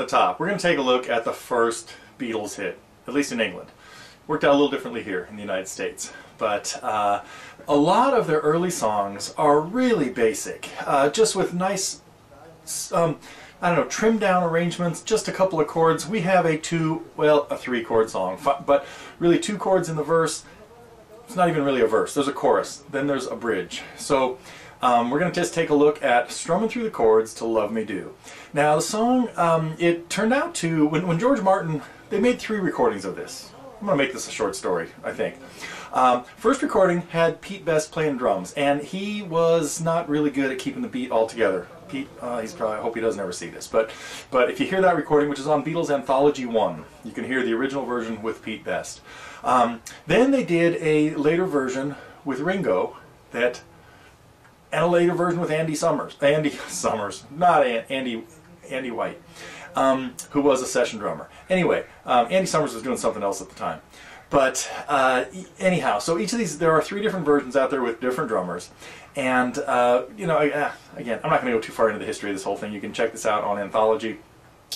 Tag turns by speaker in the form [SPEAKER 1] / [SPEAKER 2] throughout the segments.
[SPEAKER 1] the top, we're going to take a look at the first Beatles hit, at least in England. Worked out a little differently here in the United States. But a lot of their early songs are really basic, just with nice, I don't know, trimmed down arrangements, just a couple of chords. We have a three-chord song, but really 2 chords in the verse. It's not even really a verse. There's a chorus, then there's a bridge. So we're going to just take a look at Strumming Through the Chords to Love Me Do. Now the song, it turned out to, when George Martin, they made 3 recordings of this. I'm going to make this a short story, I think. First recording had Pete Best playing drums, and he was not really good at keeping the beat all together. Pete, I hope he doesn't ever see this, but if you hear that recording, which is on Beatles Anthology 1, you can hear the original version with Pete Best. Then they did a later version with Ringo, and a later version with Andy White, who was a session drummer. Anyway, Andy Summers was doing something else at the time. But anyhow, so each of these, there are 3 different versions out there with different drummers. And, you know, again, I'm not going to go too far into the history of this whole thing. You can check this out on Anthology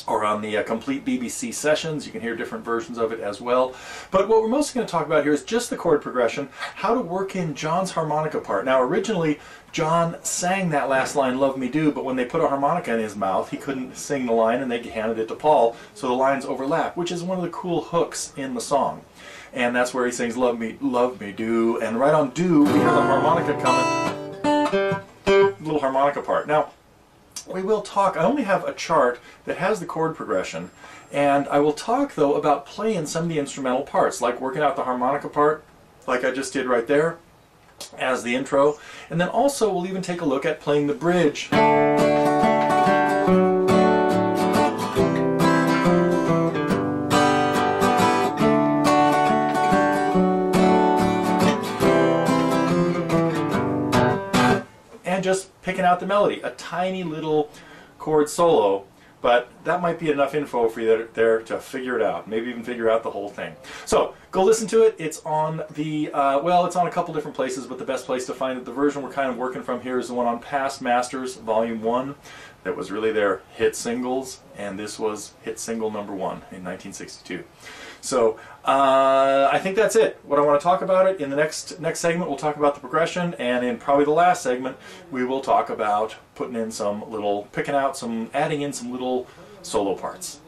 [SPEAKER 1] or on the complete BBC sessions. You can hear different versions of it as well. But what we're mostly going to talk about here is just the chord progression, how to work in John's harmonica part. Now, originally, John sang that last line, Love Me Do, but when they put a harmonica in his mouth, he couldn't sing the line, and they handed it to Paul, so the lines overlap, which is one of the cool hooks in the song. And that's where he sings Love Me Do, and right on Do, we hear the harmonica coming, little harmonica part. Now, we will talk, I only have a chart that has the chord progression, and I will talk, though, about playing some of the instrumental parts, like working out the harmonica part, like I just did right there, as the intro, and then also we'll even take a look at playing the bridge. And just picking out the melody, a tiny little chord solo, but that might be enough info for you there to figure it out, maybe even figure out the whole thing. So go listen to it. It's on the, it's on a couple different places, but the best place to find it, the version we're kind of working from here, is the one on Past Masters, Volume 1. That was really their hit singles, and this was hit single number 1 in 1962. So I think that's it. What I want to talk about it in the next segment, we'll talk about the progression, and in probably the last segment, we will talk about adding in some little solo parts.